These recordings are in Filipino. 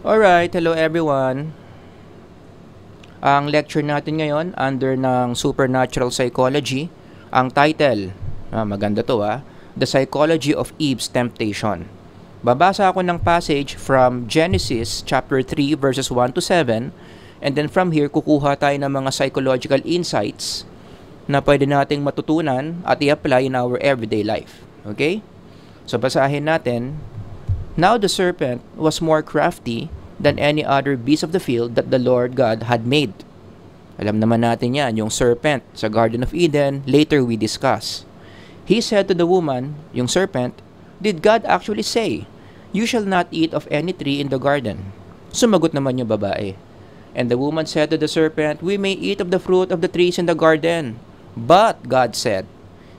Alright, hello everyone. Ang lecture natin ngayon under ng Supernatural Psychology. Ang title, maganda to The Psychology of Eve's Temptation. Babasa ako ng passage from Genesis chapter 3 verses 1 to 7, and then from here kukuha tayo ng mga psychological insights na pwede nating matutunan at i-apply in our everyday life. Okay? So basahin natin. Now the serpent was more crafty than any other beast of the field that the Lord God had made. Alam naman natin yan, yung serpent sa Garden of Eden, later we discuss. He said to the woman, yung serpent, "Did God actually say, 'You shall not eat of any tree in the garden'?" Sumagot naman yung babae. And the woman said to the serpent, "We may eat of the fruit of the trees in the garden. But God said,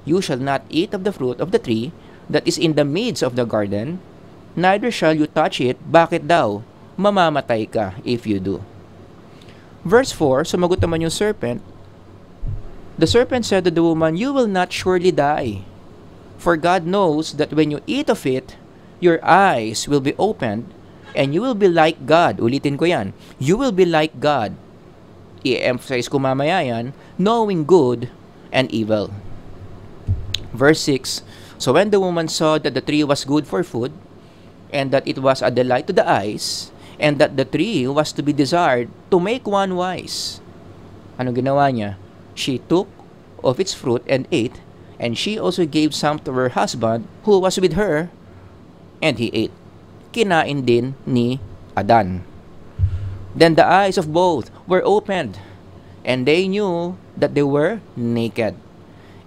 'You shall not eat of the fruit of the tree that is in the midst of the garden, neither shall you touch it.' Bakit daw? Mamamatay ka if you do." Verse 4, sumagot naman yung serpent. The serpent said to the woman, "You will not surely die. For God knows that when you eat of it, your eyes will be opened, and you will be like God." Ulitin ko yan. You will be like God. I-emphasize ko mamaya yan, knowing good and evil. Verse 6, so when the woman saw that the tree was good for food, and that it was a delight to the eyes, and that the tree was to be desired to make one wise. Ano ginawa niya? She took of its fruit and ate, and she also gave some to her husband who was with her, and he ate. Kinain din ni Adan. Then the eyes of both were opened, and they knew that they were naked.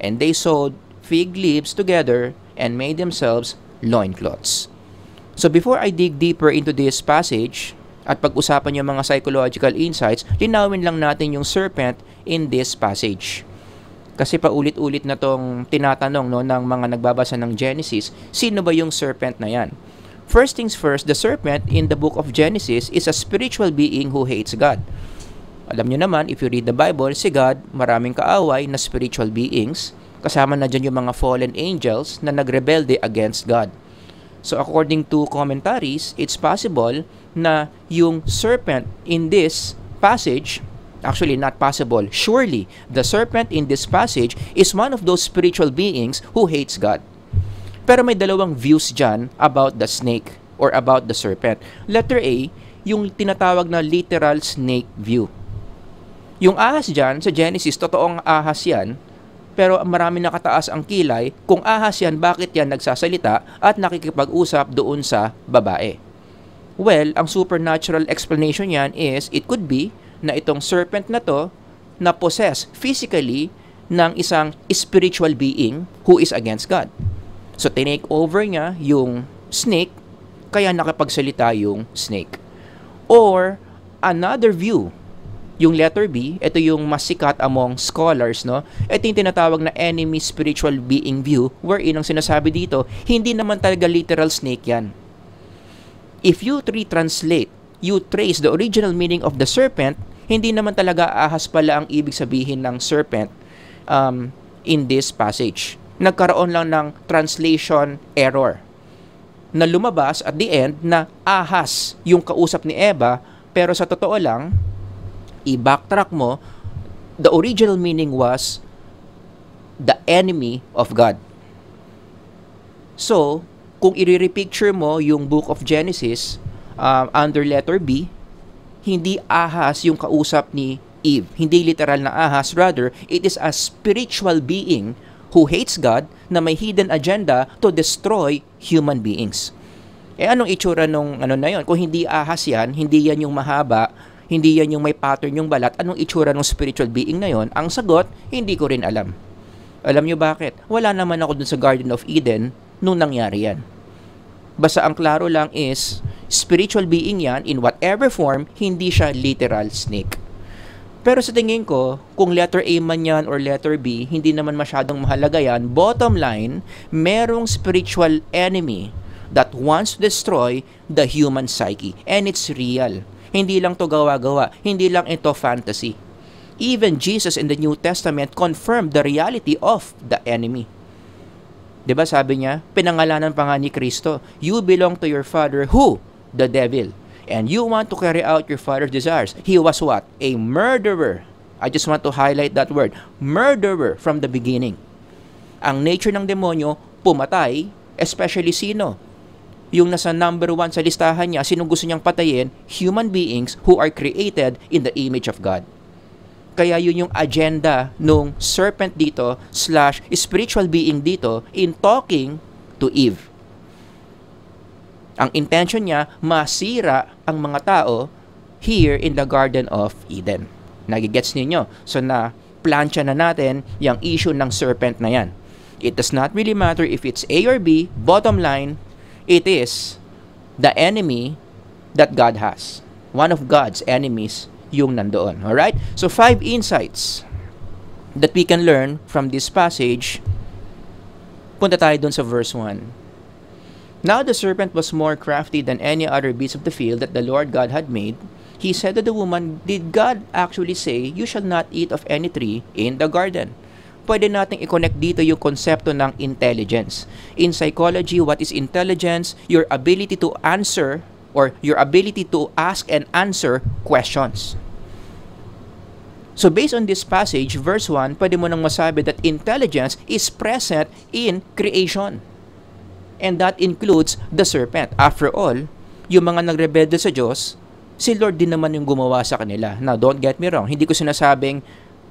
And they sewed fig leaves together and made themselves loincloths. So before I dig deeper into this passage at pag-usapan yung mga psychological insights, linawin lang natin yung serpent in this passage. Kasi paulit-ulit na tong tinatanong ng mga nagbabasa ng Genesis, sino ba yung serpent na yan? First things first, the serpent in the book of Genesis is a spiritual being who hates God. Alam nyo naman, if you read the Bible, si God, maraming kaaway na spiritual beings. Kasama na dyan yung mga fallen angels na nagrebelde against God. So according to commentaries, it's possible na yung serpent in this passage, actually not possible, surely the serpent in this passage is one of those spiritual beings who hates God. Pero may dalawang views dyan about the snake or about the serpent. Letter A, yung tinatawag na literal snake view. Yung ahas dyan sa Genesis, totoong ahas yan, pero marami nakataas ang kilay. Kung ahas yan, bakit yan nagsasalita at nakikipag-usap doon sa babae? Well, ang supernatural explanation yan is, it could be na itong serpent na to na possess physically ng isang spiritual being who is against God. So, tinake over niya yung snake, kaya nakipagsalita yung snake. Or, another view, yung letter B, ito yung mas sikat among scholars, no? Ito yung tinatawag na enemy spiritual being view, wherein ang sinasabi dito, hindi naman talaga literal snake yan. If you retranslate, you trace the original meaning of the serpent, hindi naman talaga ahas pala ang ibig sabihin ng serpent in this passage. Nagkaroon lang ng translation error na lumabas at the end na ahas yung kausap ni Eva, pero sa totoo lang, i-backtrack mo, the original meaning was the enemy of God. So, kung i-repicture mo yung book of Genesis under letter B, hindi ahas yung kausap ni Eve. Hindi literal na ahas, rather, it is a spiritual being who hates God na may hidden agenda to destroy human beings. Anong itsura nung na yun? Kung hindi ahas yan, hindi yan yung mahaba, hindi yan yung may pattern yung balat, anong itsura ng spiritual being na yon? Ang sagot, hindi ko rin alam. Alam nyo bakit? Wala naman ako dun sa Garden of Eden nung nangyari yan. Basta ang klaro lang is, spiritual being yan, in whatever form, hindi siya literal snake. Pero sa tingin ko, kung letter A man yan or letter B, hindi naman masyadong mahalaga yan. Bottom line, merong spiritual enemy that wants to destroy the human psyche. And it's real. Hindi lang to gawa-gawa. Hindi lang ito fantasy. Even Jesus in the New Testament confirmed the reality of the enemy. 'Di ba sabi niya, pinangalanan pa nga ni Kristo, "You belong to your father who? The devil. and you want to carry out your father's desires. He was what? A murderer. I just want to highlight that word. Murderer from the beginning. Ang nature ng demonyo, pumatay, especially sino? Yung nasa number 1 sa listahan niya, sinong gusto niyang patayin? Human beings who are created in the image of God. Kaya yun yung agenda nung serpent dito / spiritual being dito in talking to Eve. Ang intention niya, masira ang mga tao here in the Garden of Eden. Nagigets ninyo? So na plancha na natin yung issue ng serpent na yan. It does not really matter if it's A or B. Bottom line, it is the enemy that God has. One of God's enemies yung nandoon. Alright? So 5 insights that we can learn from this passage. Punta tayo dun sa verse 1. Now the serpent was more crafty than any other beast of the field that the Lord God had made. He said to the woman, did God actually say, you shall not eat of any tree in the garden? Pwede nating i-connect dito yung konsepto ng intelligence. In psychology, what is intelligence? Your ability to answer or your ability to ask and answer questions. So based on this passage, verse 1, pwede mo nang masabi that intelligence is present in creation. And that includes the serpent. After all, yung mga nagrebelde sa Diyos, si Lord din naman yung gumawa sa kanila. Now, don't get me wrong. Hindi ko sinasabing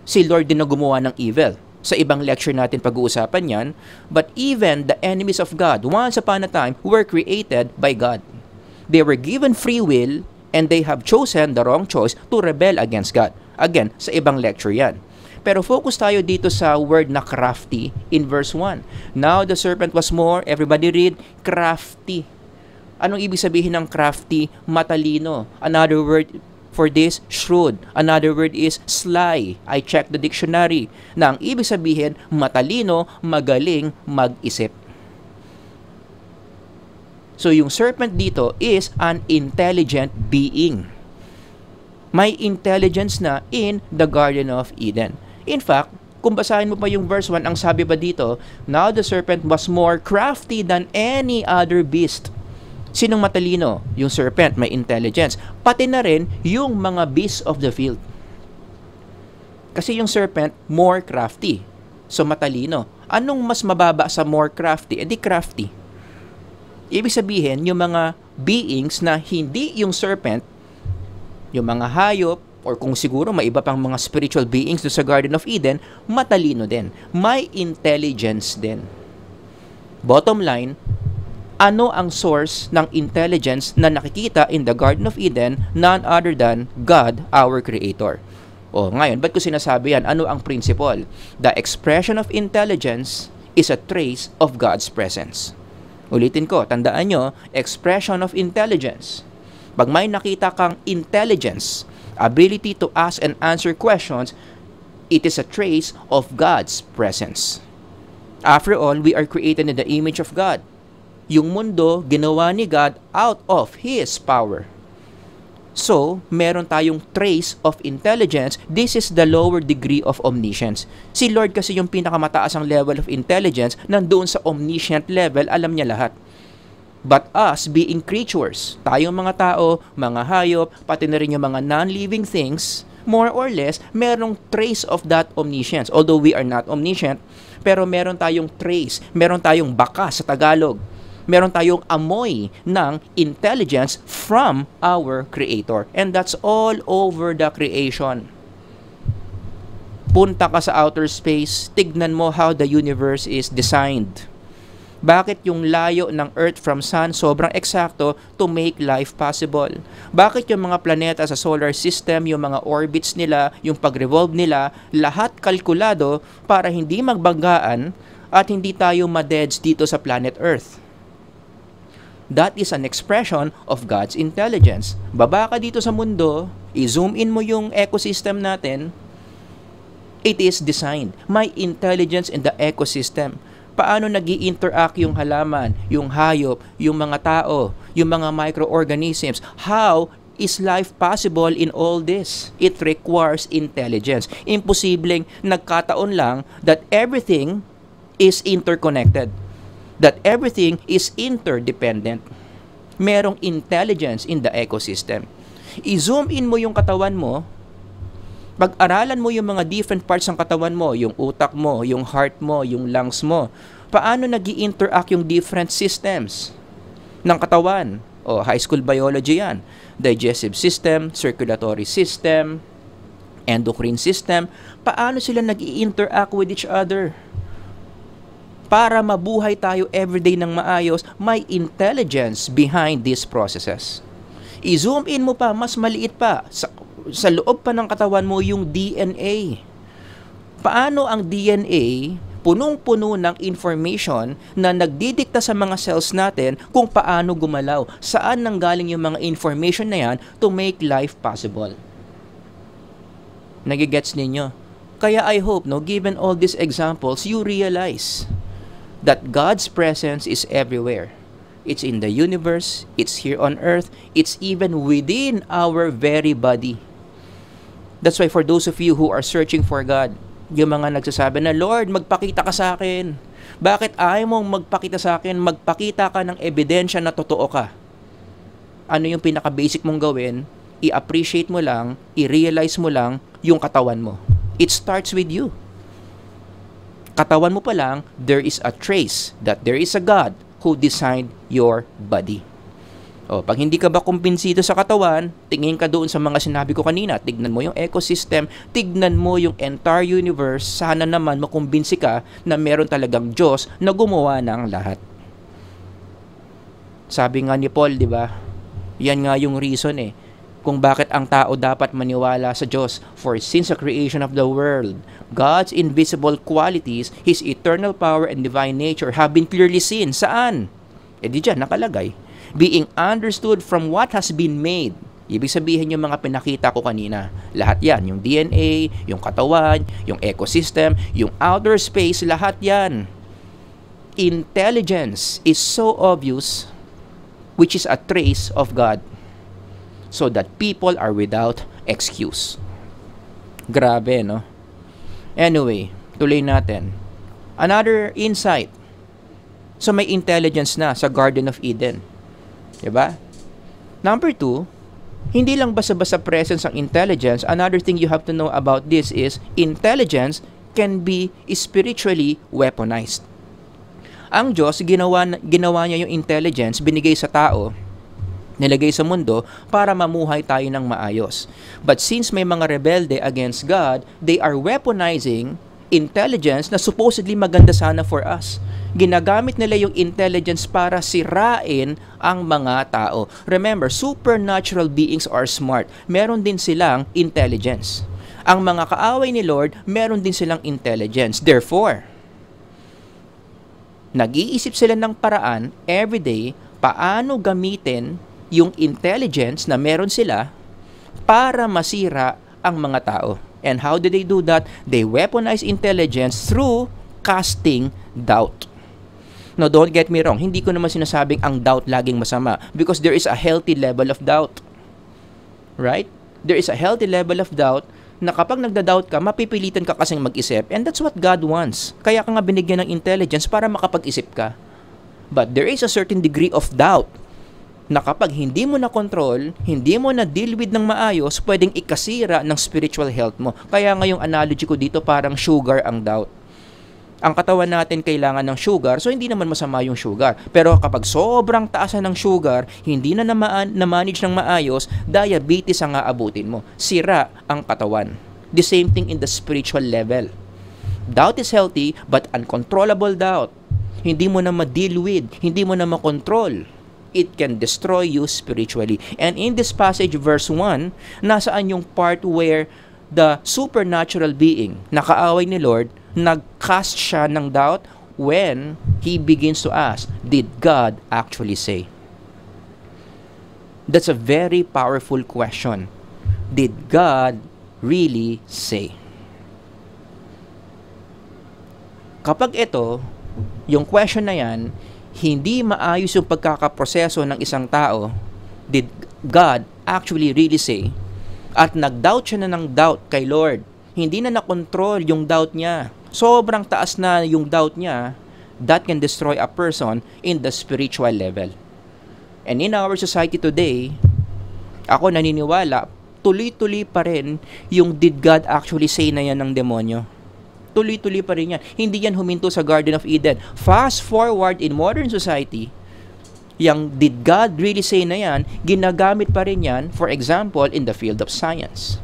si Lord din na gumawa ng evil. Sa ibang lecture natin pag-uusapan yan. But even the enemies of God, once upon a time, were created by God. They were given free will and they have chosen the wrong choice to rebel against God. Again, sa ibang lecture yan. Pero focus tayo dito sa word na crafty in verse 1. Now the serpent was more, everybody read, crafty. Anong ibig sabihin ng crafty? Matalino. Another word for this, shrewd. Another word is sly. I checked the dictionary. Na ang ibig sabihin, matalino, magaling, mag-isip. So yung serpent dito is an intelligent being. May intelligence na in the Garden of Eden. In fact, kung basahin mo pa yung verse 1, ang sabi pa dito, now the serpent was more crafty than any other beast. Sinong matalino? Yung serpent, may intelligence. Pati na rin yung mga beasts of the field. Kasi yung serpent, more crafty. So matalino. Anong mas mababa sa more crafty? Di crafty. Ibig sabihin, yung mga beings na hindi yung serpent, yung mga hayop, or kung siguro may iba pang mga spiritual beings do sa Garden of Eden, matalino din. May intelligence din. Bottom line, ano ang source ng intelligence na nakikita in the Garden of Eden? None other than God, our Creator. O ngayon, ba't ko sinasabi yan? Ano ang principle? The expression of intelligence is a trace of God's presence. Ulitin ko, tandaan nyo, expression of intelligence. Pag may nakita kang intelligence, ability to ask and answer questions, it is a trace of God's presence. After all, we are created in the image of God. Yung mundo, ginawa ni God out of His power. So, meron tayong trace of intelligence. This is the lower degree of omniscience. Si Lord kasi yung pinakamataas ang level of intelligence, nandoon sa omniscient level, alam niya lahat. But us, being creatures, tayong mga tao, mga hayop, pati na rin yung mga non-living things, more or less, merong trace of that omniscience. Although we are not omniscient, pero meron tayong trace, meron tayong baka sa Tagalog. Meron tayong amoy ng intelligence from our Creator. And that's all over the creation. Punta ka sa outer space, tignan mo how the universe is designed. Bakit yung layo ng Earth from Sun sobrang eksakto to make life possible? Bakit yung mga planeta sa solar system, yung mga orbits nila, yung pag-revolve nila, lahat kalkulado para hindi magbanggaan at hindi tayo madeds dito sa planet Earth? That is an expression of God's intelligence. Baba ka dito sa mundo, i-zoom in mo yung ecosystem natin, it is designed. May intelligence in the ecosystem. Paano nag-i-interact yung halaman, yung hayop, yung mga tao, yung mga microorganisms? How is life possible in all this? It requires intelligence. Imposibleng nagkataon lang that everything is interconnected. That everything is interdependent. merong intelligence in the ecosystem. I-zoom in mo yung katawan mo, pag-aralan mo yung mga different parts ng katawan mo, yung utak mo, yung heart mo, yung lungs mo, paano nag-i-interact yung different systems ng katawan. O, high school biology yan. Digestive system, circulatory system, endocrine system, paano sila nag-i-interact with each other? Para mabuhay tayo everyday ng maayos, may intelligence behind these processes. I-zoom in mo pa, mas maliit pa, sa loob pa ng katawan mo yung DNA. Paano ang DNA punong-puno ng information na nagdidikta sa mga cells natin kung paano gumalaw? Saan nanggaling yung mga information na yan to make life possible? Nagigets ninyo? Kaya I hope, given all these examples, you realize that God's presence is everywhere. It's in the universe, it's here on earth, it's even within our very body. That's why for those of you who are searching for God, yung mga nagsasabi na, Lord, magpakita ka sa akin. Bakit ayaw mong magpakita sa akin? Magpakita ka ng ebidensya na totoo ka. Ano yung pinaka-basic mong gawin? I-appreciate mo lang, i-realize mo lang yung katawan mo. It starts with you. Katawan mo pa lang, there is a trace that there is a God who designed your body. O, pag hindi ka ba kumbinsido sa katawan, tingin ka doon sa mga sinabi ko kanina. Tignan mo yung ecosystem, tignan mo yung entire universe. Sana naman makumbinsi ka na meron talagang Diyos na gumawa ng lahat. Sabi nga ni Paul, di ba? Yan nga yung reason kung bakit ang tao dapat maniwala sa Diyos. For since the creation of the world, God's invisible qualities, His eternal power and divine nature have been clearly seen. Saan? Di dyan, nakalagay. Being understood from what has been made. Ibig sabihin yung mga pinakita ko kanina. Lahat yan. Yung DNA, yung katawan, yung ecosystem, yung outer space, lahat yan. Intelligence is so obvious, which is a trace of God, so that people are without excuse. Grabe, no? Anyway, tuloy natin. Another insight. So may intelligence na sa Garden of Eden. Diba? Number 2, hindi lang basta-basta presence ang intelligence. Another thing you have to know about this is intelligence can be spiritually weaponized. Ang Diyos, ginawa niya yung intelligence, binigay sa tao, nilagay sa mundo para mamuhay tayo ng maayos. But since may mga rebelde against God, they are weaponizing intelligence na supposedly maganda sana for us. Ginagamit nila yung intelligence para sirain ang mga tao. Remember, supernatural beings are smart. Meron din silang intelligence. Ang mga kaaway ni Lord, meron din silang intelligence. Therefore, nag-iisip sila ng paraan everyday paano gamitin yung intelligence na meron sila para masira ang mga tao. And how do they do that? They weaponize intelligence through casting doubt. No, don't get me wrong. Hindi ko naman sinasabing ang doubt laging masama because there is a healthy level of doubt. Right? There is a healthy level of doubt na kapag nagda-doubt ka, mapipilitan ka kasing mag-isip. And that's what God wants. Kaya ka nga binigyan ng intelligence para makapag-isip ka. But there is a certain degree of doubt na kapag hindi mo na control, hindi mo na deal with ng maayos, pwedeng ikasira ng spiritual health mo. Kaya nga yung analogy ko dito parang sugar ang doubt. Ang katawan natin kailangan ng sugar, so hindi naman masama yung sugar. Pero kapag sobrang taas ng sugar, hindi na na-manage ng maayos, diabetes ang aabutin mo. Sira ang katawan. The same thing in the spiritual level. Doubt is healthy, but uncontrollable doubt. Hindi mo na ma-deal with, hindi mo na ma-control. It can destroy you spiritually. And in this passage, verse 1, nasaan yung part where the supernatural being, nakaaway ni Lord, nag-cast siya ng doubt when he begins to ask, did God actually say? That's a very powerful question. Did God really say? Kapag ito, yung question na yan, hindi maayos yung pagkakaproseso ng isang tao, did God actually really say? At nag-doubt siya na ng doubt kay Lord. Hindi na nakontrol yung doubt niya. Sobrang taas na yung doubt niya, that can destroy a person in the spiritual level. And in our society today, ako naniniwala, tuloy-tuloy pa rin yung did God actually say na yan ng demonyo. Tuloy-tuloy pa rin yan. Hindi yan huminto sa Garden of Eden. Fast forward in modern society, yung did God really say na yan, ginagamit pa rin yan, for example, in the field of science.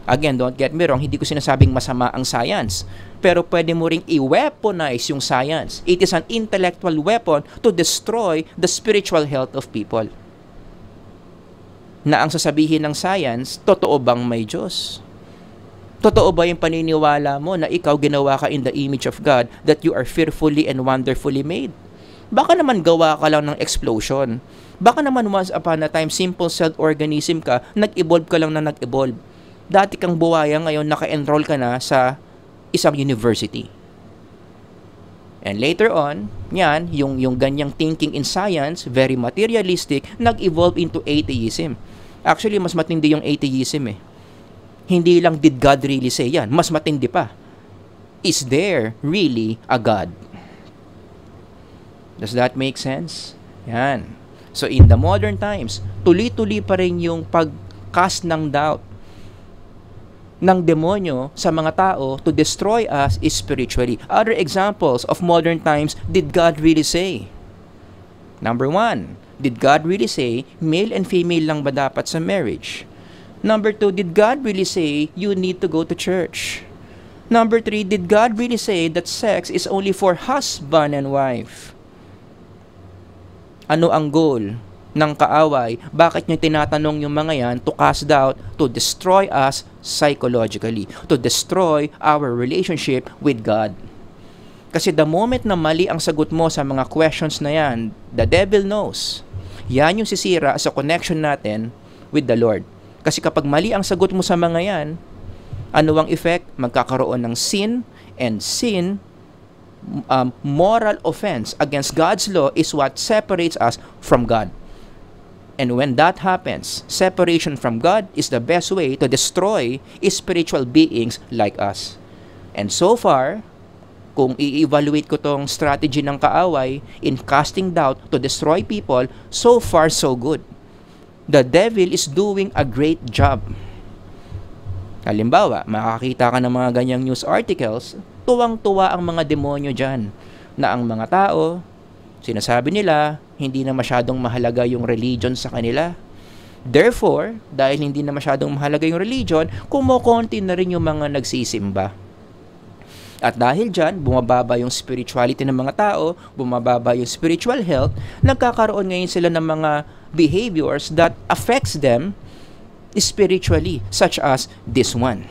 Again, don't get me wrong, hindi ko sinasabing masama ang science. Pero pwede mo ring i-weaponize yung science. It is an intellectual weapon to destroy the spiritual health of people. Na ang sasabihin ng science, totoo bang may Diyos? Totoo ba yung paniniwala mo na ikaw ginawa ka in the image of God, that you are fearfully and wonderfully made? Baka naman gawa ka lang ng explosion. Baka naman once upon a time, simple celled organism ka, nag-evolve ka lang na nag-evolve. Dati kang buwaya, ngayon naka-enroll ka na sa isang university. And later on, yan, yung ganyang thinking in science, very materialistic, nag-evolve into atheism. Actually, mas matindi yung atheism eh. Hindi lang did God really say yan, mas matindi pa. Is there really a God? Does that make sense? Yan. So in the modern times, tuloy-tuloy pa rin yung pag-cast ng doubt ng demonyo sa mga tao to destroy us spiritually. Other examples of modern times, did God really say? Number 1, did God really say male and female lang ba dapat sa marriage? Number 2, did God really say you need to go to church? Number 3, did God really say that sex is only for husband and wife? Ano ang goal ng kaaway? Bakit niyo tinatanong yung mga yan? To cast doubt, to destroy us psychologically, to destroy our relationship with God. Kasi the moment na mali ang sagot mo sa mga questions na yan, the devil knows. Yan yung sisira sa connection natin with the Lord. Kasi kapag mali ang sagot mo sa mga yan, ano ang effect? Magkakaroon ng sin, and sin, moral offense against God's law is what separates us from God. And when that happens, separation from God is the best way to destroy spiritual beings like us. And so far, kung i-evaluate ko tong strategy ng kaaway in casting doubt to destroy people, so far so good. The devil is doing a great job. Halimbawa, makakita ka ng mga ganyang news articles, tuwang-tuwa ang mga demonyo dyan, na ang mga tao, sinasabi nila, hindi na masyadong mahalaga yung religion sa kanila. Therefore, dahil hindi na masyadong mahalaga yung religion, kumukonti na rin yung mga nagsisimba. At dahil dyan, bumababa yung spirituality ng mga tao, bumababa yung spiritual health, nagkakaroon ngayon sila ng mga behaviors that affects them spiritually, such as this one.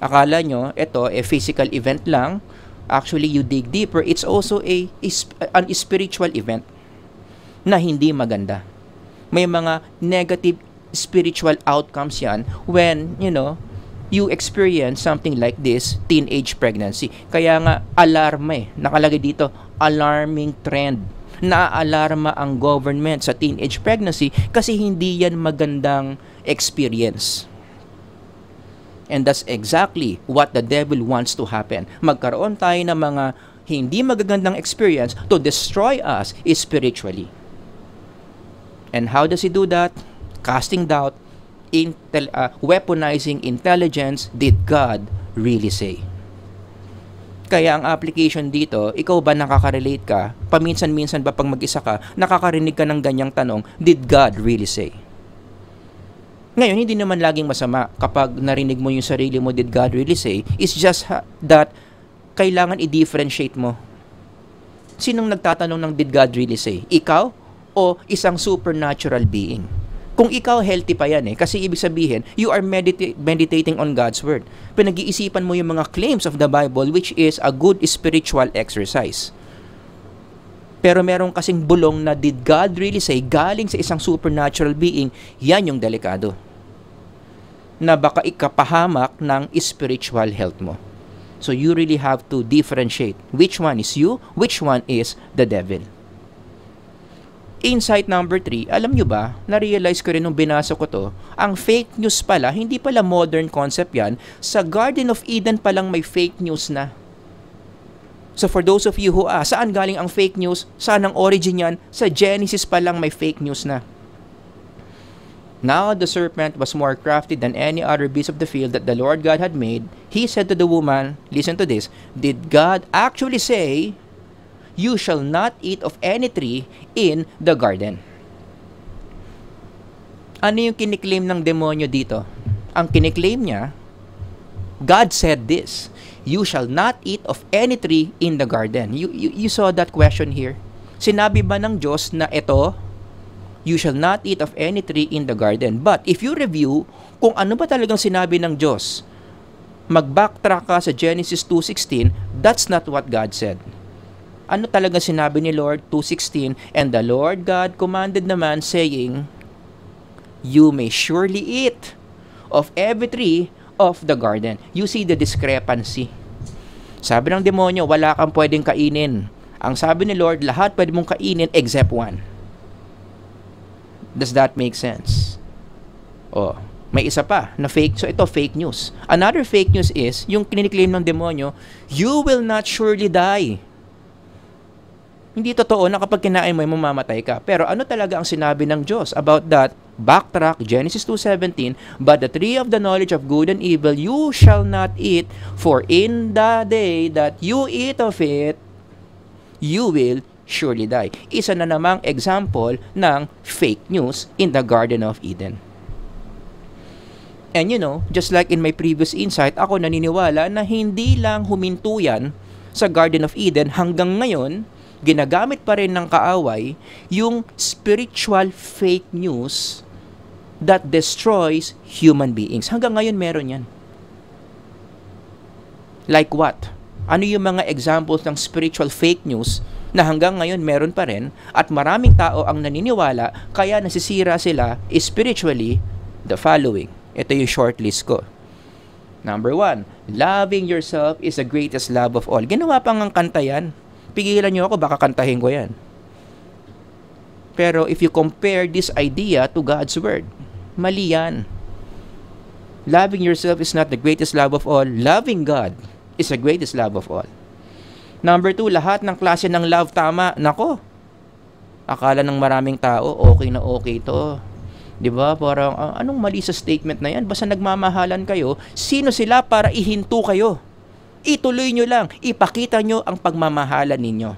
Akala nyo, ito, physical event lang. Actually, you dig deeper, it's also an spiritual event na hindi maganda. May mga negative spiritual outcomes yan when, you experience something like this, teenage pregnancy. Kaya nga, alarma nakalagay dito, alarming trend. Naaalarma ang government sa teenage pregnancy kasi hindi yan magandang experience. And that's exactly what the devil wants to happen. Magkaroon tayo ng mga hindi magagandang experience to destroy us spiritually. And how does he do that? Casting doubt, weaponizing intelligence, did God really say? Kaya ang application dito, ikaw ba nakaka-relate ka? Paminsan-minsan ba pag mag-isa ka, nakakarinig ka ng ganyang tanong, did God really say? Ngayon, hindi naman laging masama kapag narinig mo yung sarili mo, did God really say? It's just that kailangan i-differentiate mo. Sinong nagtatanong ng did God really say? Ikaw o isang supernatural being? Kung ikaw, healthy pa yan kasi ibig sabihin, you are meditating on God's Word. Pinag-iisipan mo yung mga claims of the Bible, which is a good spiritual exercise. Pero meron kasing bulong na did God really say galing sa isang supernatural being, yan yung delikado. Na baka ikapahamak ng spiritual health mo. So you really have to differentiate which one is you, which one is the devil. Insight number 3, alam nyo ba, na-realize ko rin nung binasa ko to, ang fake news pala, hindi pala modern concept yan, sa Garden of Eden palang may fake news na. So for those of you who saan galing ang fake news? Saan ang origin yan? Sa Genesis pa lang may fake news na. Now the serpent was more crafty than any other beast of the field that the Lord God had made. He said to the woman, listen to this, did God actually say, you shall not eat of any tree in the garden? Ano yung kiniklaim ng demonyo dito? Ang kiniklaim niya, God said this, you shall not eat of any tree in the garden. You saw that question here. Sinabi ba ng Diyos na ito, you shall not eat of any tree in the garden? But if you review kung ano ba talagang sinabi ng Diyos, mag-backtrack ka sa Genesis 2:16, that's not what God said. Ano talaga sinabi ni Lord? 2:16, and the Lord God commanded naman saying, you may surely eat of every tree of the garden. You see the discrepancy. Sabi ng demonyo, wala kang pwedeng kainin. Ang sabi ni Lord, lahat pwede mong kainin except one. Does that make sense? Oh, may isa pa na fake. So ito fake news. Another fake news is yung kiniklaim ng demonyo, you will not surely die. Hindi totoo na kapag kinain mo, mamamatay ka. Pero ano talaga ang sinabi ng Diyos about that? Backtrack, Genesis 2:17, but the tree of the knowledge of good and evil you shall not eat, for in the day that you eat of it, you will surely die. Isa na namang example ng fake news in the Garden of Eden. And you know, just like in my previous insight, ako naniniwala na hindi lang huminto yan sa Garden of Eden, hanggang ngayon, ginagamit pa rin ng kaaway yung spiritual fake news that destroys human beings. Hanggang ngayon meron yan. Like what? Ano yung mga examples ng spiritual fake news na hanggang ngayon meron pa rin at maraming tao ang naniniwala kaya nasisira sila spiritually? The following. Ito yung short list ko. Number 1, loving yourself is the greatest love of all. Ginawa pang ang kanta yan. Pigilan nyo ako, baka kantahin ko yan. Pero if you compare this idea to God's Word, mali yan. Loving yourself is not the greatest love of all. Loving God is the greatest love of all. Number 2, lahat ng klase ng love, tama. Nako, akala ng maraming tao, okay na okay to. Diba? Parang, anong mali sa statement na yan? Basta nagmamahalan kayo, sino sila para ihinto kayo? Ituloy nyo lang, ipakita nyo ang pagmamahalan ninyo.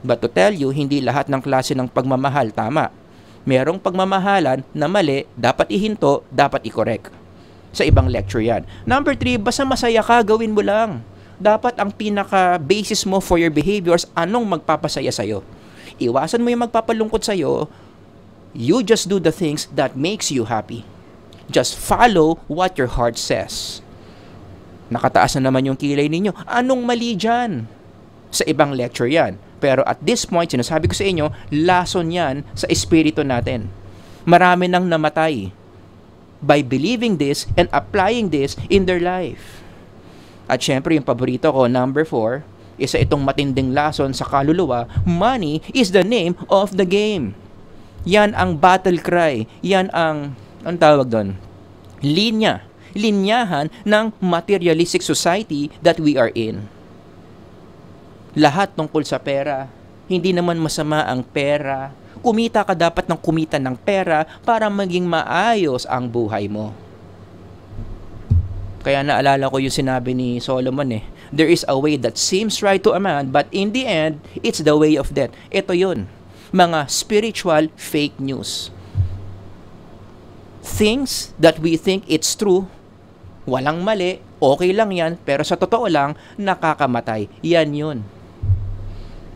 But to tell you, hindi lahat ng klase ng pagmamahal tama. Merong pagmamahalan na mali, dapat ihinto, dapat i-correct. Sa ibang lecture yan. Number 3, basta masaya ka, gawin mo lang. Dapat ang pinaka-basis mo for your behaviors, anong magpapasaya sa'yo. Iwasan mo yung magpapalungkot sa'yo. You just do the things that makes you happy. Just follow what your heart says. Nakataas na naman yung kilay ninyo. Anong mali dyan? Sa ibang lecture yan. Pero at this point, sinasabi ko sa inyo, lason yan sa espiritu natin. Marami nang namatay by believing this and applying this in their life. At syempre, yung paborito ko, number 4, isa itong matinding lason sa kaluluwa, money is the name of the game. Yan ang battle cry. Yan ang tawag doon? Linyahan ng materialistic society that we are in. Lahat tungkol sa pera. Hindi naman masama ang pera. Kumita ka dapat ng kumita ng pera para maging maayos ang buhay mo. Kaya naalala ko yung sinabi ni Solomon there is a way that seems right to a man, but in the end, it's the way of death. Ito yun. Mga spiritual fake news. Things that we think it's true, walang mali, okay lang yan, pero sa totoo lang, nakakamatay. Yan yun.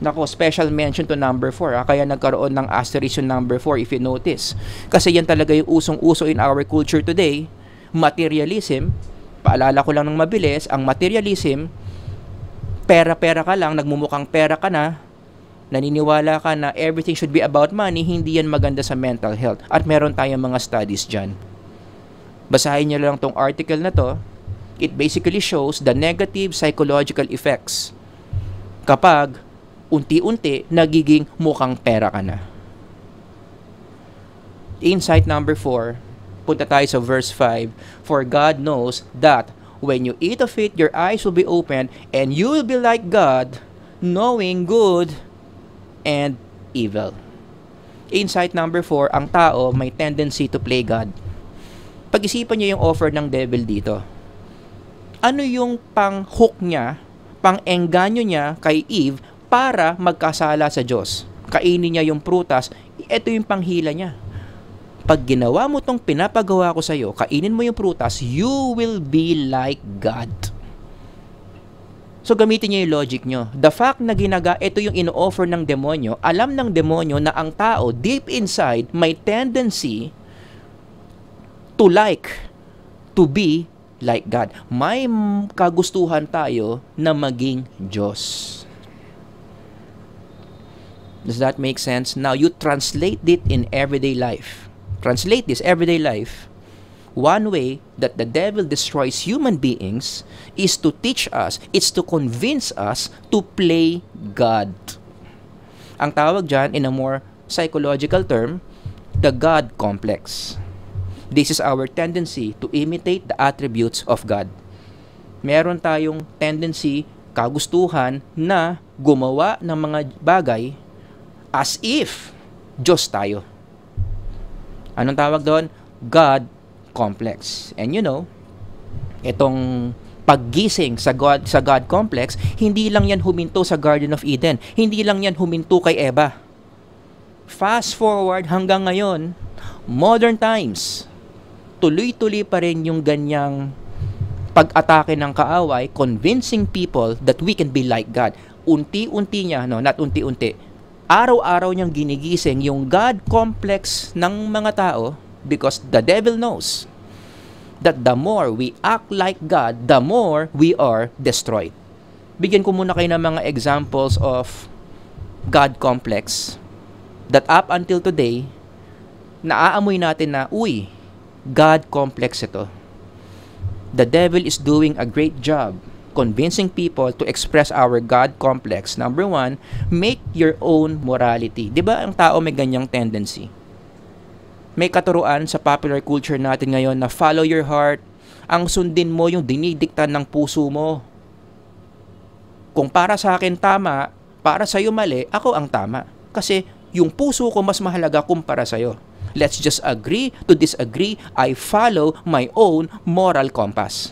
Nako, special mention to number 4. Kaya nagkaroon ng asterisk yung number 4 if you notice. Kasi yan talaga yung usong-uso in our culture today. Materialism. Paalala ko lang ng mabilis, ang materialism, pera-pera ka lang, nagmumukhang pera ka na, naniniwala ka na everything should be about money, hindi yan maganda sa mental health. At meron tayong mga studies dyan. Basahin niyo lang tong article na to. It basically shows the negative psychological effects kapag unti-unti nagiging mukhang pera ka na. Insight number 4, punta tayo sa verse 5. For God knows that when you eat of it, your eyes will be opened and you will be like God, knowing good and evil. Insight number 4, ang tao may tendency to play God. Pag-isipan niyo yung offer ng devil dito. Ano yung pang-hook niya, pang-engganyo niya kay Eve para magkasala sa Diyos? Kainin niya yung prutas, ito yung panghila niya. Pag ginawa mo tong pinapagawa ko sa iyo, kainin mo yung prutas, you will be like God. So gamitin niyo yung logic niyo. The fact na ito yung ino-offer ng demonyo, alam ng demonyo na ang tao deep inside may tendency to be like God. May kagustuhan tayo na maging Diyos. Does that make sense? Now you translate it in everyday life. Translate this everyday life. One way that the devil destroys human beings is to teach us, it's to convince us to play God. Ang tawag dyan, in a more psychological term, the God complex. This is our tendency to imitate the attributes of God. Meron tayong tendency, kagustuhan, na gumawa ng mga bagay as if Diyos tayo. Anong tawag doon? God complex. And you know, itong paggising sa God complex, hindi lang yan huminto sa Garden of Eden. Hindi lang yan huminto kay Eva. Fast forward hanggang ngayon, modern times, tuloy-tuloy pa rin yung ganyang pag-atake ng kaaway, convincing people that we can be like God. Unti-unti niya, not unti-unti, araw-araw niyang ginigising yung God complex ng mga tao. Because the devil knows that the more we act like God, the more we are destroyed. Bigyan ko muna kayo ng mga examples of God complex that up until today, naaamoy natin na, God complex ito. The devil is doing a great job convincing people to express our God complex. Number 1, make your own morality. Diba ang tao may ganyang tendency? May katuruan sa popular culture natin ngayon na follow your heart, ang sundin mo yung dinidikta ng puso mo. Kung para sa akin tama, para sa'yo mali, ako ang tama. Kasi yung puso ko mas mahalaga kumpara sa'yo. Let's just agree to disagree. I follow my own moral compass.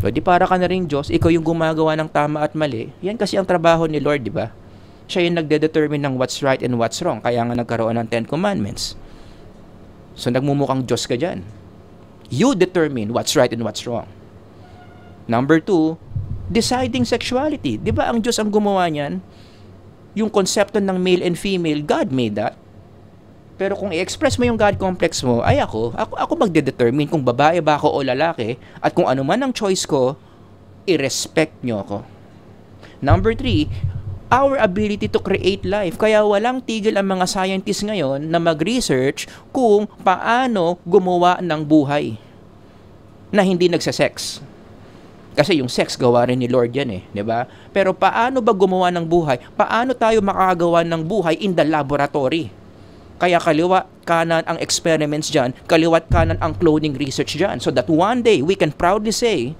So, di para ka na rin Diyos, ikaw yung gumagawa ng tama at mali. Yan kasi ang trabaho ni Lord, di ba? Siya yung nagde-determine ng what's right and what's wrong. Kaya nga nagkaroon ng 10 Commandments. So, nagmumukhang Diyos ka dyan. You determine what's right and what's wrong. Number 2, deciding sexuality. Di ba ang Diyos ang gumawa niyan? Yung konsepto ng male and female, God made that. Pero kung i-express mo yung God complex mo, ay ako magde-determine kung babae ba ako o lalaki, at kung ano man ang choice ko, i-respect nyo ako. Number 3, our ability to create life. Kaya walang tigil ang mga scientists ngayon na mag-research kung paano gumawa ng buhay na hindi nagsasex. Kasi yung sex gawa rin ni Lord yan di ba? Pero paano ba gumawa ng buhay? Paano tayo makagawa ng buhay in the laboratory? Kaya kaliwat kanan ang experiments dyan, kaliwat kanan ang cloning research dyan. So that one day we can proudly say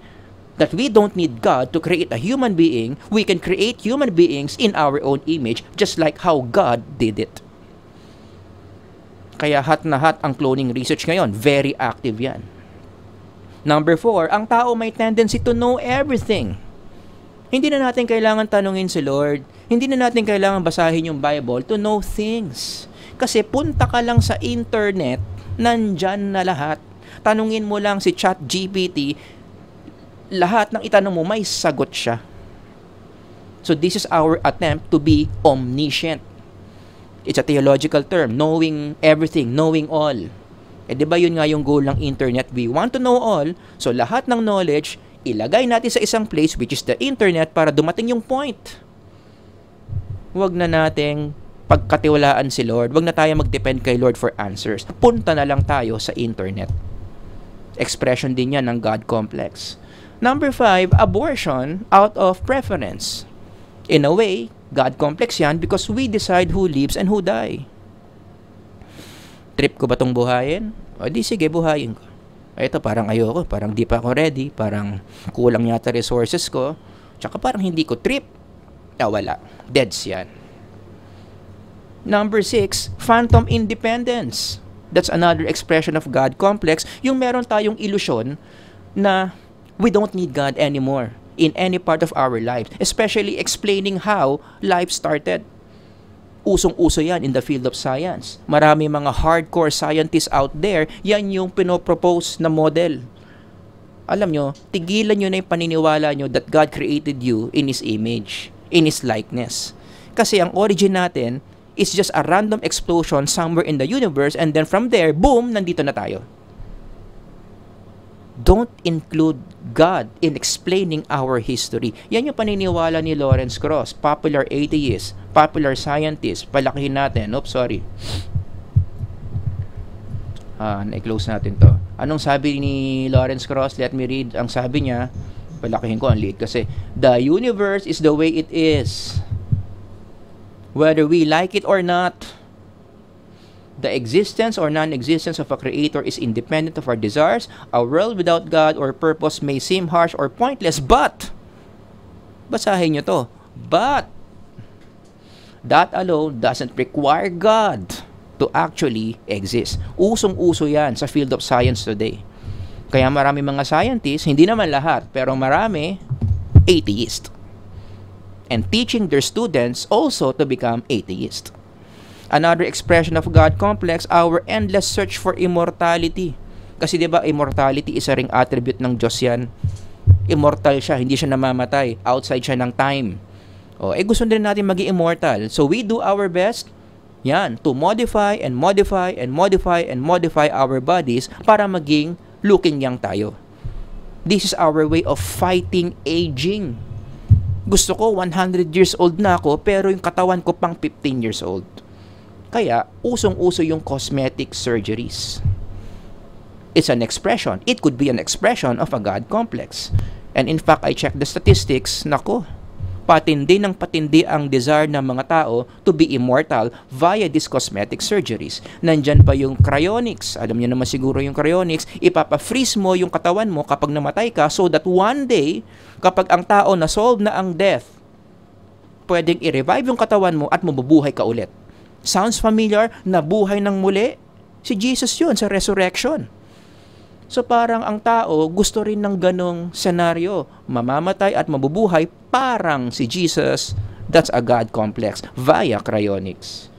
that we don't need God to create a human being. We can create human beings in our own image, just like how God did it. Kaya hot na hot ang cloning research ngayon. Very active yan. Number 4, ang tao may tendency to know everything. Hindi na natin kailangan tanungin si Lord. Hindi na natin kailangan basahin yung Bible to know things. Kasi punta ka lang sa internet, nandyan na lahat. Tanungin mo lang si ChatGPT, lahat ng itanong mo, may sagot siya. So this is our attempt to be omniscient. It's a theological term, knowing everything, knowing all. Di ba yun nga yung goal ng internet? We want to know all, so lahat ng knowledge, ilagay natin sa isang place, which is the internet, para dumating yung point. Huwag na nating pagkatiwalaan si Lord. Huwag na tayo mag-depend kay Lord for answers. Punta na lang tayo sa internet. Expression din yan ng God complex. Number 5, abortion out of preference. In a way, God complex yan because we decide who lives and who die. Trip ko ba itong buhayin? O di sige, buhayin ko. Ito parang ayoko, parang di pa ako ready, parang kulang yata resources ko, tsaka parang hindi ko trip. Wala. Deads yan. Number 6, phantom independence. That's another expression of God complex. Yung meron tayong ilusyon na we don't need God anymore in any part of our life. Especially explaining how life started. Usong-uso yan in the field of science. Marami mga hardcore scientists out there, yan yung pinopropose na model. Alam nyo, tigilan nyo na yung paniniwala nyo that God created you in His image, in His likeness. Kasi ang origin natin is just a random explosion somewhere in the universe, and then from there, boom, nandito na tayo. Don't include God in explaining our history. Yan yung paniniwala ni Lawrence Krauss, popular atheist, popular scientist. Palakihin natin. Oops, sorry. Na-close natin to. Anong sabi ni Lawrence Krauss? Let me read. Ang sabi niya, palakihin ko, ang liit kasi, the universe is the way it is. Whether we like it or not, the existence or non-existence of a creator is independent of our desires. A world without God or purpose may seem harsh or pointless, but, basahin nyo to, but, that alone doesn't require God to actually exist. Usong-uso yan sa field of science today. Kaya marami mga scientists, hindi naman lahat, pero marami, atheist. And teaching their students also to become atheist. Another expression of God complex, our endless search for immortality. Kasi 'di ba, immortality isa ring attribute ng Diyos yan. Immortal siya, hindi siya namamatay. Outside siya ng time. Gusto din natin maging immortal. So we do our best, yan, to modify and modify and modify and modify our bodies para maging looking young tayo. This is our way of fighting aging. Gusto ko 100 years old na ako, pero yung katawan ko pang 15 years old. Kaya, usong-uso yung cosmetic surgeries. It's an expression. It could be an expression of a God complex. And in fact, I checked the statistics. Nako, patindi ng patindi ang desire ng mga tao to be immortal via these cosmetic surgeries. Nandyan pa yung cryonics. Alam niyo naman siguro yung cryonics. Ipapa-freeze mo yung katawan mo kapag namatay ka so that one day, kapag ang tao na-solve na ang death, pwedeng i-revive yung katawan mo at mabubuhay ka ulit. Sounds familiar? Nabuhay ng muli? Si Jesus yun sa resurrection. So parang ang tao gusto rin ng ganong senaryo. Mamamatay at mabubuhay parang si Jesus. That's a God complex via cryonics.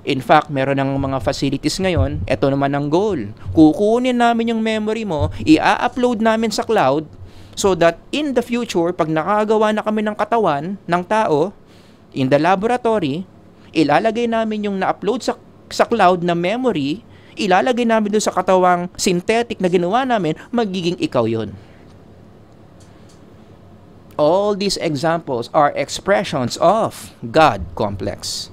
In fact, meron ng mga facilities ngayon. Ito naman ang goal. Kukunin namin yung memory mo, i-upload namin sa cloud so that in the future, pag nakagawa na kami ng katawan ng tao in the laboratory, ilalagay namin yung na-upload sa cloud na memory, ilalagay namin doon sa katawang synthetic na ginawa namin, magiging ikaw yun. All these examples are expressions of God complex.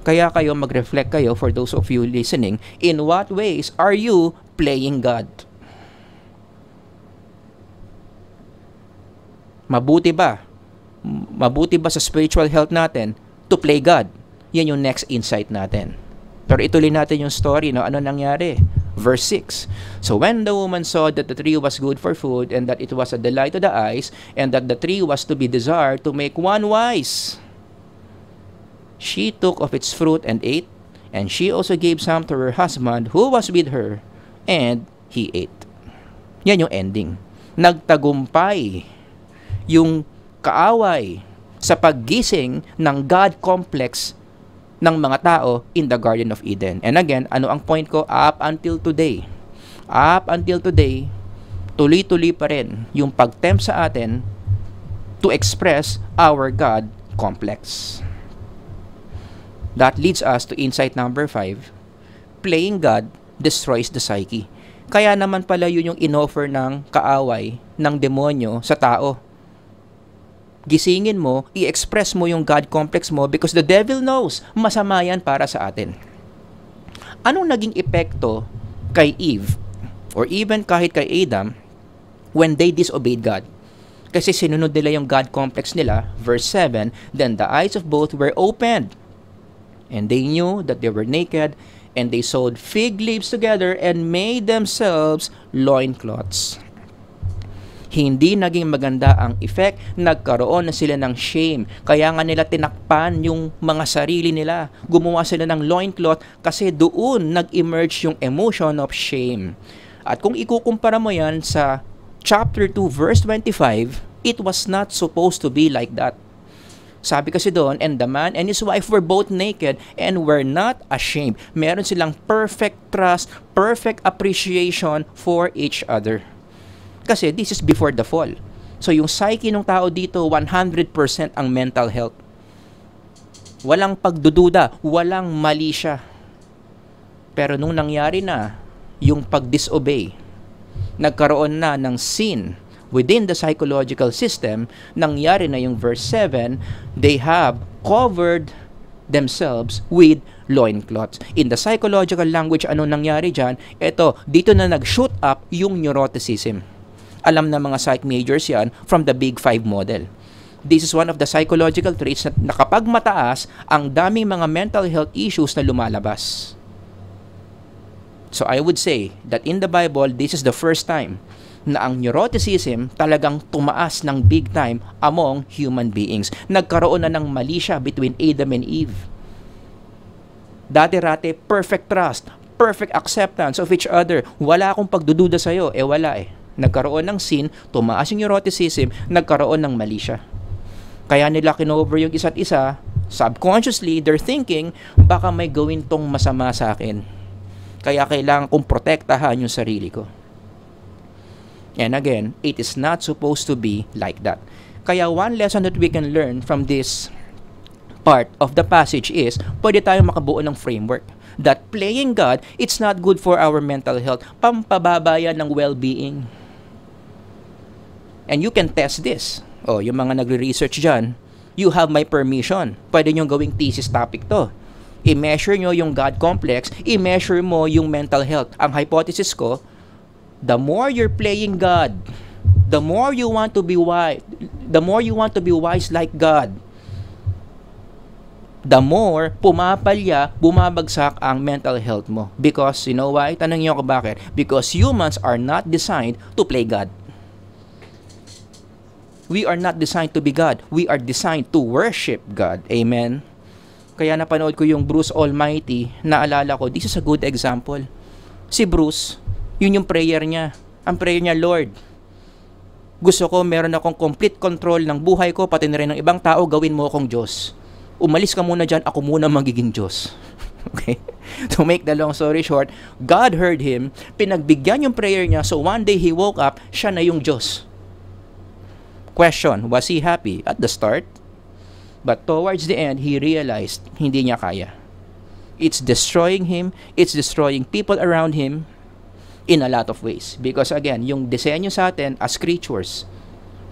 Kaya kayo mag-reflect kayo, for those of you listening, in what ways are you playing God? Mabuti ba? Mabuti ba sa spiritual health natin to play God? Yan yung next insight natin. Pero ituloy natin yung story, no? Ano nangyari? Verse 6. So when the woman saw that the tree was good for food, and that it was a delight to the eyes, and that the tree was to be desired to make one wise, she took of its fruit and ate, and she also gave some to her husband who was with her, and he ate. Yan yung ending. Nagtagumpay yung kaaway sa paggising ng God complex ng mga tao in the Garden of Eden. And again, ano ang point ko? Up until today, tuloy-tuloy pa rin yung pag-tempt sa atin to express our God complex. That leads us to insight number 5. Playing God destroys the psyche. Kaya naman pala yun yung inoffer ng kaaway ng demonyo sa tao. Gisingin mo, i-express mo yung God complex mo because the devil knows masama yan para sa atin. Anong naging epekto kay Eve or even kahit kay Adam when they disobeyed God? Kasi sinunod nila yung God complex nila. Verse 7, then the eyes of both were opened, and they knew that they were naked, and they sewed fig leaves together and made themselves loincloths. Hindi naging maganda ang effect, nagkaroon na sila ng shame. Kaya nga nila tinakpan yung mga sarili nila. Gumawa sila ng loincloth kasi doon nag-emerge yung emotion of shame. At kung ikukumpara mo yan sa chapter 2 verse 25, it was not supposed to be like that. Sabi kasi doon, and the man and his wife were both naked and were not ashamed. Meron silang perfect trust, perfect appreciation for each other. Kasi this is before the fall. So yung psyche ng tao dito, 100% ang mental health. Walang pagdududa, walang mali siya. Pero nung nangyari na yung pag-disobey, nagkaroon na ng sin within the psychological system, nangyari na yung verse 7, they have covered themselves with loincloths. In the psychological language, ano nangyari dyan? Dito na nag-shoot up yung neuroticism. Alam na mga psych majors yan from the Big Five model. This is one of the psychological traits na kapag mataas, ang daming mga mental health issues na lumalabas. So I would say that in the Bible, this is the first time na ang neuroticism talagang tumaas ng big time among human beings. Nagkaroon na ng mali siya between Adam and Eve. Dati-rate, perfect trust, perfect acceptance of each other. Wala akong pagdududa sa'yo. Wala eh. Nagkaroon ng sin, tumaas yung neuroticism, nagkaroon ng mali siya. Kaya nila kinover yung isa't isa, subconsciously, they're thinking, baka may gawin tong masama sa akin. Kaya kailangan kong protektahan yung sarili ko. And again, it is not supposed to be like that. Kaya one lesson that we can learn from this part of the passage is, pwede tayong makabuo ng framework that playing God, it's not good for our mental health. Pampababa yan ng well-being. And you can test this. Yung mga nagre-research dyan, you have my permission. Pwede nyo gawing thesis topic to. I-measure nyo yung God complex, i-measure mo yung mental health. Ang hypothesis ko, the more you're playing God, the more you want to be wise, like God, the more pumapalya, bumabagsak ang mental health mo. Because, you know why? Tanong niyo ako bakit? Because humans are not designed to play God. We are not designed to be God. We are designed to worship God. Amen? Kaya napanood ko yung Bruce Almighty, naalala ko, this is a good example. Si Bruce, yun yung prayer niya. Ang prayer niya, Lord, gusto ko meron akong complete control ng buhay ko, pati na rin ng ibang tao, gawin mo akong Diyos. Umalis ka muna dyan, ako muna magiging Diyos. Okay? To make the long story short, God heard him, pinagbigyan yung prayer niya, so one day he woke up, siya na yung Diyos. Question, was he happy at the start? But towards the end, he realized hindi niya kaya. It's destroying him, it's destroying people around him in a lot of ways. Because again, yung disenyo sa atin as creatures,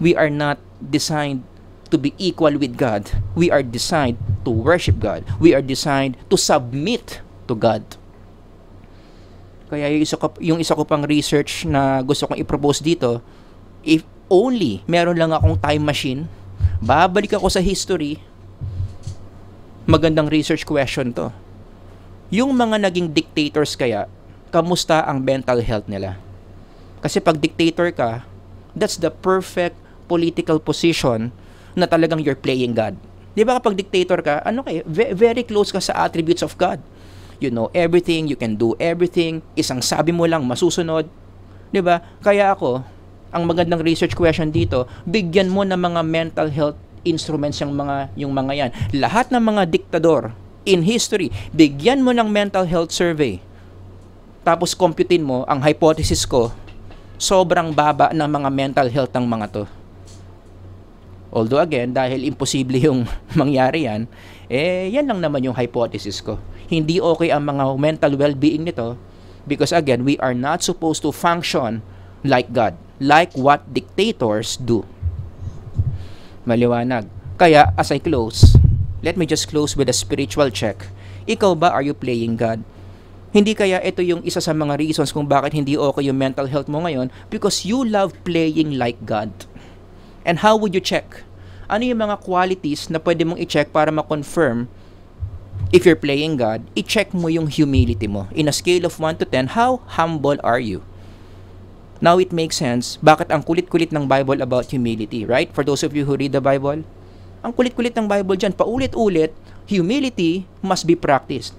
we are not designed to be equal with God. We are designed to worship God. We are designed to submit to God. Kaya yung isa ko pang research na gusto kong i-propose dito, if only meron lang akong time machine, babalik ako sa history, magandang research question to. Yung mga naging dictators kaya, kamusta ang mental health nila? Kasi pag dictator ka, that's the perfect political position na talagang you're playing God. Di ba kapag dictator ka, very close ka sa attributes of God. You know everything, you can do everything, isang sabi mo lang masusunod. Di ba? Kaya ako, ang magandang research question dito, bigyan mo ng mga mental health instruments yung mga yan. Lahat ng mga diktador in history, bigyan mo ng mental health survey. Tapos computein mo, ang hypothesis ko, sobrang baba ng mga mental health ng mga to. Although again, dahil imposible yung mangyari yan, yan lang naman yung hypothesis ko. Hindi okay ang mga mental well-being nito because again, we are not supposed to function like God, like what dictators do. Maliwanag. Kaya, as I close, let me just close with a spiritual check. Ikaw ba, are you playing God? Hindi kaya ito yung isa sa mga reasons kung bakit hindi okay yung mental health mo ngayon? Because you love playing like God. And how would you check? Ano yung mga qualities na pwede mong i-check para ma-confirm if you're playing God? I-check mo yung humility mo. In a scale of 1 to 10, how humble are you? Now it makes sense bakit ang kulit-kulit ng Bible about humility, right? For those of you who read the Bible, ang kulit-kulit ng Bible dyan, paulit-ulit, humility must be practiced.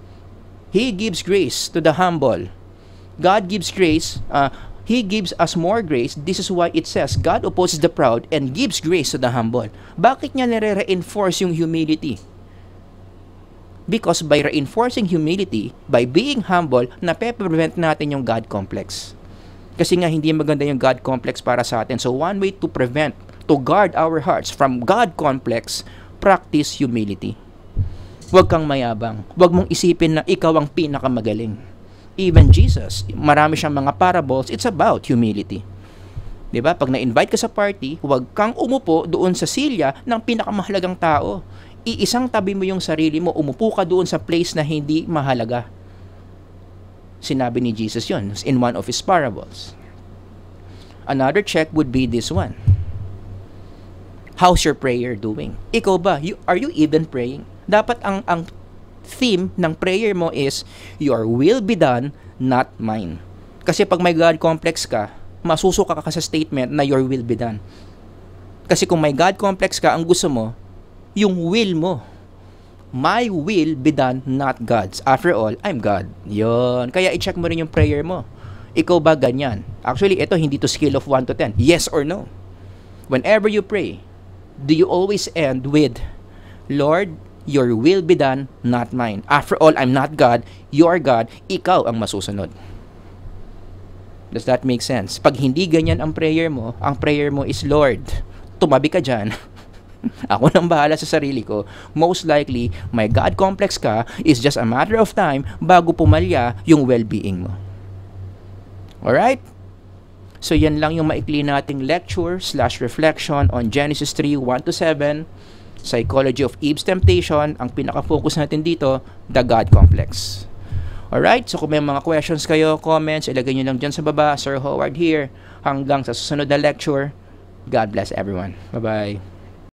He gives grace to the humble. God gives grace, He gives us more grace. This is why it says, God opposes the proud and gives grace to the humble. Bakit niya nire-reinforce yung humility? Because by reinforcing humility, by being humble, nape-prevent natin yung God complex. Kasi nga hindi maganda yung God complex para sa atin. So one way to prevent, to guard our hearts from God complex, practice humility. Huwag kang mayabang. Huwag mong isipin na ikaw ang pinakamagaling. Even Jesus, marami siyang mga parables, it's about humility. 'Di ba? Pag na-invite ka sa party, huwag kang umupo doon sa silya ng pinakamahalagang tao. Iisang tabi mo yung sarili mo, umupo ka doon sa place na hindi mahalaga. Sinabi ni Jesus yun in one of his parables. Another check would be this one. How's your prayer doing? Ikaw ba? Are you even praying? Dapat ang theme ng prayer mo is, your will be done, not mine. Kasi pag may God complex ka, masusuka ka sa statement na your will be done. Kasi kung may God complex ka, ang gusto mo, yung will mo. My will be done, not God's. After all, I'm God. Yun. Kaya i-check mo rin yung prayer mo. Ikaw ba ganyan? Actually, ito hindi to scale of 1 to 10. Yes or no? Whenever you pray, do you always end with, Lord, your will be done, not mine. After all, I'm not God. You are God. Ikaw ang masusunod. Does that make sense? Pag hindi ganyan ang prayer mo is, Lord, tumabi ka dyan. Ako nang bahala sa sarili ko. Most likely, may God complex ka, is just a matter of time bago pumalya yung well-being mo. Alright? So, yan lang yung maikli nating lecture/reflection on Genesis 3, 1-7. Psychology of Eve's temptation, ang pinaka-focus natin dito, the God complex. Alright, so kung may mga questions kayo, comments, ilagay nyo lang dyan sa baba. Sir Howard here. Hanggang sa susunod na lecture. God bless everyone. Bye-bye.